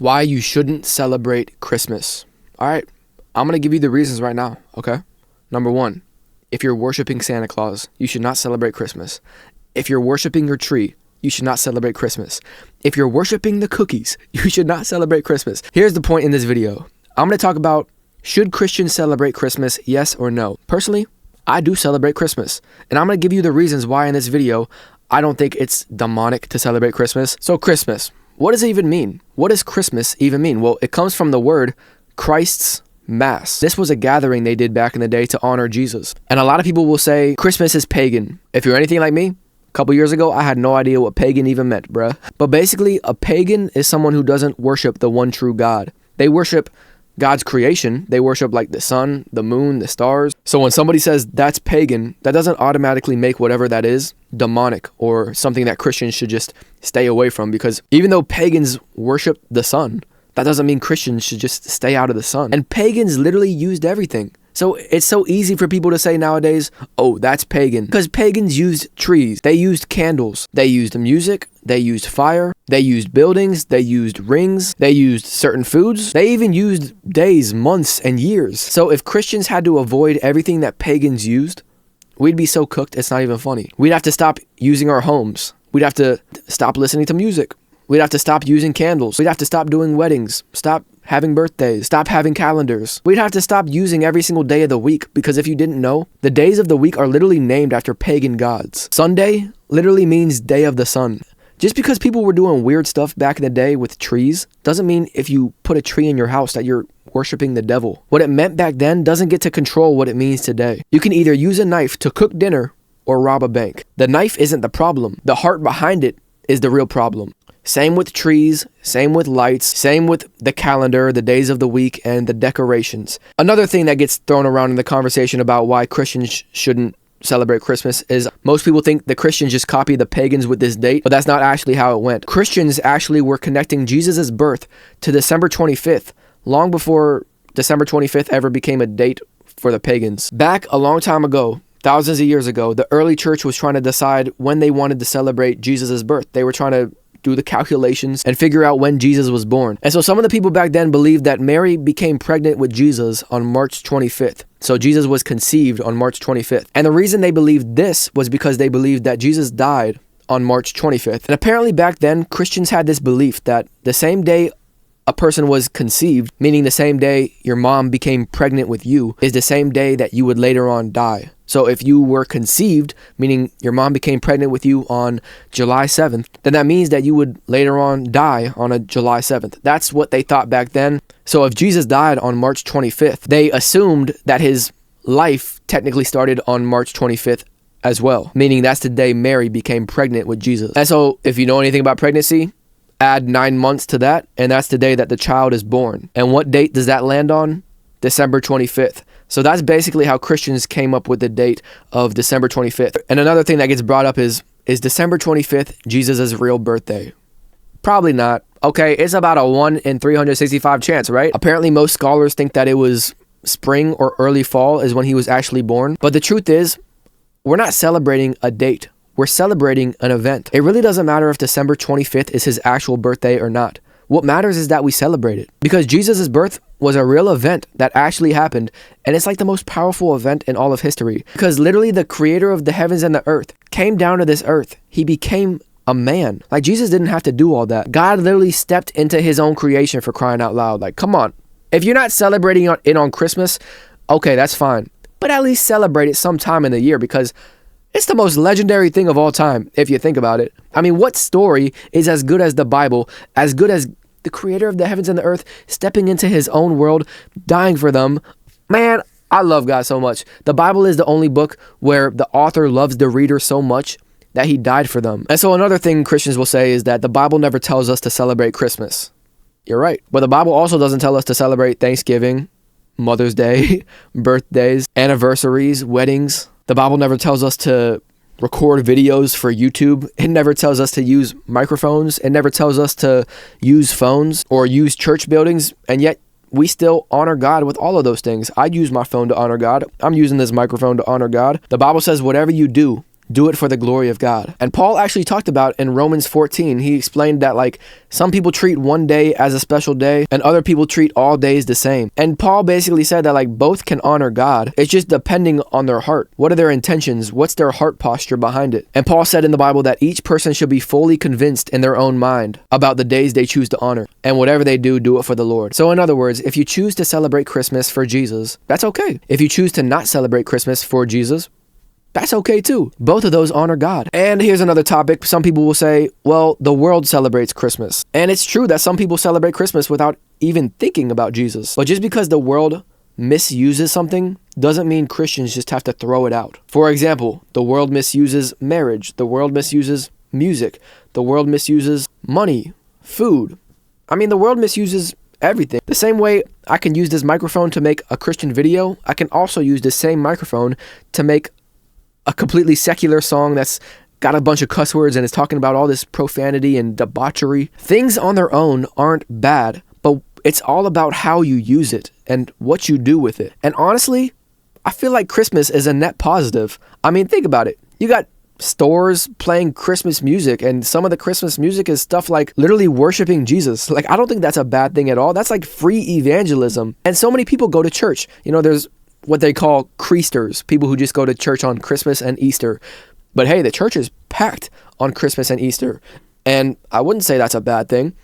why you shouldn't celebrate Christmas. All right, I'm going to give you the reasons right now, okay? Number one, if you're worshiping Santa Claus, you should not celebrate Christmas. If you're worshiping your tree, you should not celebrate Christmas. If you're worshiping the cookies, you should not celebrate Christmas. Here's the point in this video. I'm going to talk about, should Christians celebrate Christmas, yes or no? Personally, I do celebrate Christmas, and I'm going to give you the reasons why in this video I don't think it's demonic to celebrate Christmas. So Christmas, what does it even mean? What does Christmas even mean? Well, it comes from the word Christ's Mass. This was a gathering they did back in the day to honor Jesus. And a lot of people will say Christmas is pagan. If you're anything like me, a couple years ago, I had no idea what pagan even meant, bruh. But basically, a pagan is someone who doesn't worship the one true God. They worship God's creation. They worship like the sun, the moon, the stars. So when somebody says that's pagan, that doesn't automatically make whatever that is demonic or something that Christians should just stay away from, because even though pagans worship the sun, that doesn't mean Christians should just stay out of the sun. And pagans literally used everything. So it's so easy for people to say nowadays, oh, that's pagan. Because pagans used trees. They used candles. They used music. They used fire. They used buildings. They used rings. They used certain foods. They even used days, months, and years. So if Christians had to avoid everything that pagans used, we'd be so cooked it's not even funny. We'd have to stop using our homes. We'd have to stop listening to music. We'd have to stop using candles. We'd have to stop doing weddings, stop having birthdays, stop having calendars. We'd have to stop using every single day of the week, because if you didn't know, the days of the week are literally named after pagan gods. Sunday literally means day of the sun. Just because people were doing weird stuff back in the day with trees doesn't mean if you put a tree in your house that you're worshiping the devil. What it meant back then doesn't get to control what it means today. You can either use a knife to cook dinner or rob a bank. The knife isn't the problem. The heart behind it is the real problem. Same with trees, same with lights, same with the calendar, the days of the week, and the decorations. Another thing that gets thrown around in the conversation about why Christians shouldn't celebrate Christmas is most people think the Christians just copy the pagans with this date, but that's not actually how it went. Christians actually were connecting Jesus' birth to December 25th, long before December 25th ever became a date for the pagans. Back a long time ago, thousands of years ago, the early church was trying to decide when they wanted to celebrate Jesus' birth. They were trying to do the calculations and figure out when Jesus was born. And so some of the people back then believed that Mary became pregnant with Jesus on March 25th. So Jesus was conceived on March 25th. And the reason they believed this was because they believed that Jesus died on March 25th. And apparently back then, Christians had this belief that the same day a person was conceived, meaning the same day your mom became pregnant with you, is the same day that you would later on die. So if you were conceived, meaning your mom became pregnant with you on July 7th, then that means that you would later on die on a July 7th. That's what they thought back then. So if Jesus died on March 25th, they assumed that his life technically started on March 25th as well, meaning that's the day Mary became pregnant with Jesus. And so if you know anything about pregnancy, add 9 months to that, and that's the day that the child is born. And what date does that land on? December 25th. So that's basically how Christians came up with the date of December 25th. And another thing that gets brought up is December 25th Jesus' real birthday? Probably not. Okay, it's about a 1 in 365 chance, right? Apparently most scholars think that it was spring or early fall is when he was actually born. But the truth is, we're not celebrating a date. We're celebrating an event. It really doesn't matter if December 25th is his actual birthday or not. What matters is that we celebrate it, because Jesus' birth was a real event that actually happened, and it's like the most powerful event in all of history, because literally the creator of the heavens and the earth came down to this earth. He became a man. Like, Jesus didn't have to do all that. God literally stepped into his own creation, for crying out loud. Like, come on. If you're not celebrating it on Christmas, okay, that's fine. But at least celebrate it sometime in the year, because it's the most legendary thing of all time, if you think about it. I mean, what story is as good as the Bible, as good as the creator of the heavens and the earth stepping into his own world, dying for them? Man, I love God so much. The Bible is the only book where the author loves the reader so much that he died for them. And so another thing Christians will say is that the Bible never tells us to celebrate Christmas. You're right. But the Bible also doesn't tell us to celebrate Thanksgiving, Mother's Day, birthdays, anniversaries, weddings. The Bible never tells us to record videos for YouTube. It never tells us to use microphones. It never tells us to use phones or use church buildings. And yet we still honor God with all of those things. I use my phone to honor God. I'm using this microphone to honor God. The Bible says whatever you do, do it for the glory of God. And Paul actually talked about in Romans 14, he explained that like some people treat one day as a special day and other people treat all days the same. And Paul basically said that like both can honor God. It's just depending on their heart. What are their intentions? What's their heart posture behind it? And Paul said in the Bible that each person should be fully convinced in their own mind about the days they choose to honor. And whatever they do, do it for the Lord. So in other words, if you choose to celebrate Christmas for Jesus, that's okay. If you choose to not celebrate Christmas for Jesus, that's okay too. Both of those honor God. And here's another topic. Some people will say, well, the world celebrates Christmas. And it's true that some people celebrate Christmas without even thinking about Jesus. But just because the world misuses something doesn't mean Christians just have to throw it out. For example, the world misuses marriage. The world misuses music. The world misuses money, food. I mean, the world misuses everything. The same way I can use this microphone to make a Christian video, I can also use the same microphone to make a completely secular song that's got a bunch of cuss words and is talking about all this profanity and debauchery. Things on their own aren't bad, but it's all about how you use it and what you do with it. And honestly, I feel like Christmas is a net positive. I mean, think about it. You got stores playing Christmas music, and some of the Christmas music is stuff like literally worshiping Jesus. Like, I don't think that's a bad thing at all. That's like free evangelism. And so many people go to church. You know, there's what they call creasters, people who just go to church on Christmas and Easter. But hey, the church is packed on Christmas and Easter. And I wouldn't say that's a bad thing.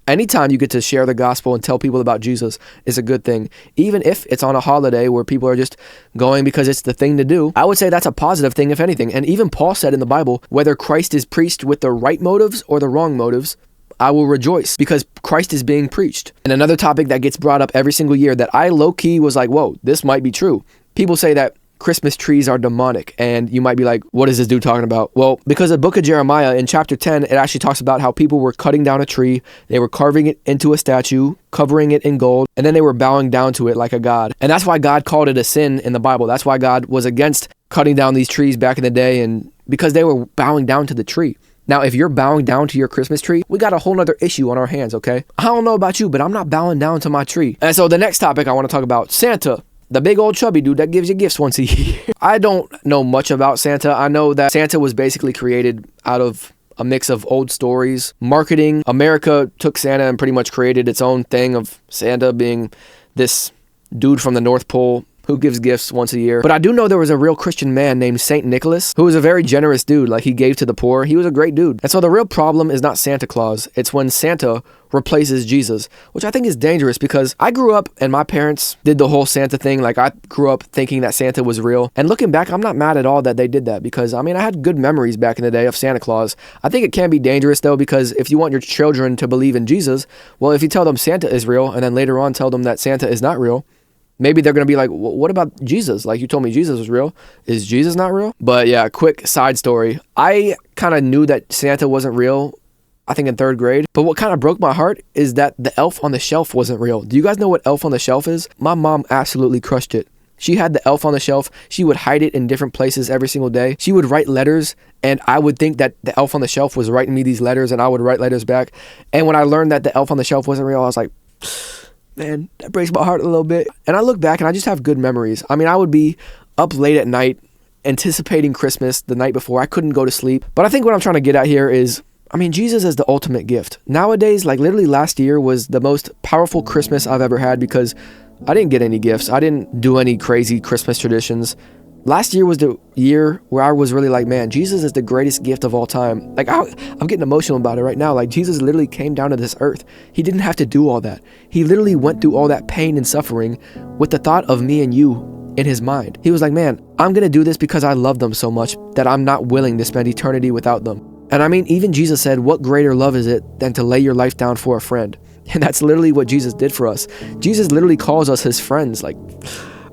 Anytime you get to share the gospel and tell people about Jesus is a good thing. Even if it's on a holiday where people are just going because it's the thing to do, I would say that's a positive thing, if anything. And even Paul said in the Bible, whether Christ is preached with the right motives or the wrong motives, I will rejoice because Christ is being preached. And another topic that gets brought up every single year that I low-key was like, whoa, this might be true. People say that Christmas trees are demonic, and you might be like, what is this dude talking about? Well, because the book of Jeremiah in chapter 10, it actually talks about how people were cutting down a tree, they were carving it into a statue, covering it in gold, and then they were bowing down to it like a god. And that's why God called it a sin in the Bible. That's why God was against cutting down these trees back in the day, and because they were bowing down to the tree. Now, if you're bowing down to your Christmas tree, we got a whole nother issue on our hands, okay? I don't know about you, but I'm not bowing down to my tree. And so the next topic I want to talk about, Santa. The big old chubby dude that gives you gifts once a year. I don't know much about Santa. I know that Santa was basically created out of a mix of old stories, marketing. America took Santa and pretty much created its own thing of Santa being this dude from the North Pole who gives gifts once a year. But I do know there was a real Christian man named Saint Nicholas who was a very generous dude. Like, he gave to the poor. He was a great dude. And so the real problem is not Santa Claus. It's when Santa replaces Jesus, which I think is dangerous because I grew up and my parents did the whole Santa thing. Like, I grew up thinking that Santa was real. And looking back, I'm not mad at all that they did that because, I mean, I had good memories back in the day of Santa Claus. I think it can be dangerous though, because if you want your children to believe in Jesus, well, if you tell them Santa is real and then later on tell them that Santa is not real, maybe they're going to be like, what about Jesus? Like, you told me Jesus was real. Is Jesus not real? But yeah, quick side story. I kind of knew that Santa wasn't real, I think in 3rd grade. But what kind of broke my heart is that the elf on the shelf wasn't real. Do you guys know what elf on the shelf is? My mom absolutely crushed it. She had the elf on the shelf. She would hide it in different places every single day. She would write letters, and I would think that the elf on the shelf was writing me these letters, and I would write letters back. And when I learned that the elf on the shelf wasn't real, I was like, man, that breaks my heart a little bit. And I look back and I just have good memories. I mean, I would be up late at night anticipating Christmas the night before. I couldn't go to sleep. But I think what I'm trying to get at here is, I mean, Jesus is the ultimate gift. Nowadays, like literally last year was the most powerful Christmas I've ever had because I didn't get any gifts. I didn't do any crazy Christmas traditions. Last year was the year where I was really like, man, Jesus is the greatest gift of all time. Like, I'm getting emotional about it right now. Like, Jesus literally came down to this earth. He didn't have to do all that. He literally went through all that pain and suffering with the thought of me and you in his mind. He was like, man, I'm going to do this because I love them so much that I'm not willing to spend eternity without them. And I mean, even Jesus said, what greater love is it than to lay your life down for a friend? And that's literally what Jesus did for us. Jesus literally calls us his friends. Like,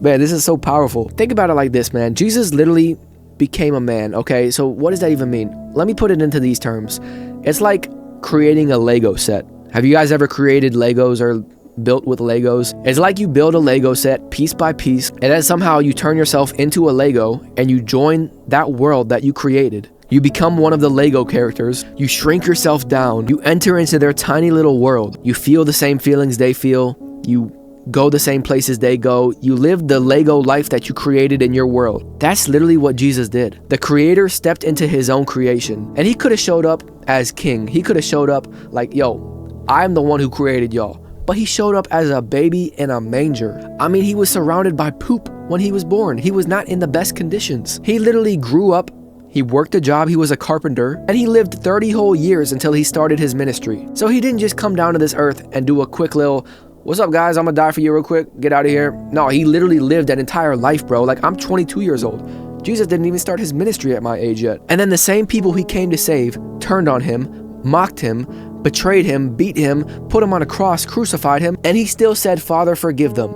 man, this is so powerful. Think about it like this, man. Jesus literally became a man, okay? So what does that even mean? Let me put it into these terms. It's like creating a Lego set. Have you guys ever created Legos or built with Legos? It's like you build a Lego set piece by piece, and then somehow you turn yourself into a Lego and you join that world that you created. You become one of the Lego characters. You shrink yourself down. You enter into their tiny little world. You feel the same feelings they feel. You go the same places they go. You live the Lego life that you created in your world. That's literally what Jesus did. The creator stepped into his own creation, and he could have showed up as king. He could have showed up like, yo, I'm the one who created y'all. But he showed up as a baby in a manger. I mean, he was surrounded by poop when he was born. He was not in the best conditions. He literally grew up. He worked a job, he was a carpenter, and he lived 30 whole years until he started his ministry. So he didn't just come down to this earth and do a quick little, what's up guys, I'm gonna die for you real quick, get out of here. No, he literally lived an entire life, bro. Like, I'm 22 years old. Jesus didn't even start his ministry at my age yet. And then the same people he came to save turned on him, mocked him, betrayed him, beat him, put him on a cross, crucified him, and he still said, Father, forgive them,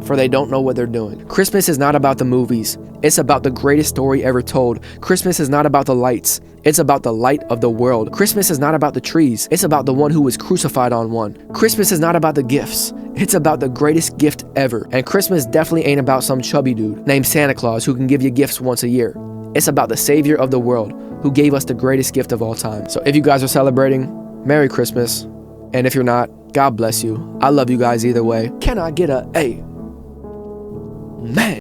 for they don't know what they're doing. Christmas is not about the movies. It's about the greatest story ever told. Christmas is not about the lights. It's about the light of the world. Christmas is not about the trees. It's about the one who was crucified on one. Christmas is not about the gifts. It's about the greatest gift ever. And Christmas definitely ain't about some chubby dude named Santa Claus who can give you gifts once a year. It's about the Savior of the world who gave us the greatest gift of all time. So if you guys are celebrating, Merry Christmas. And if you're not, God bless you. I love you guys either way. Can I get a man?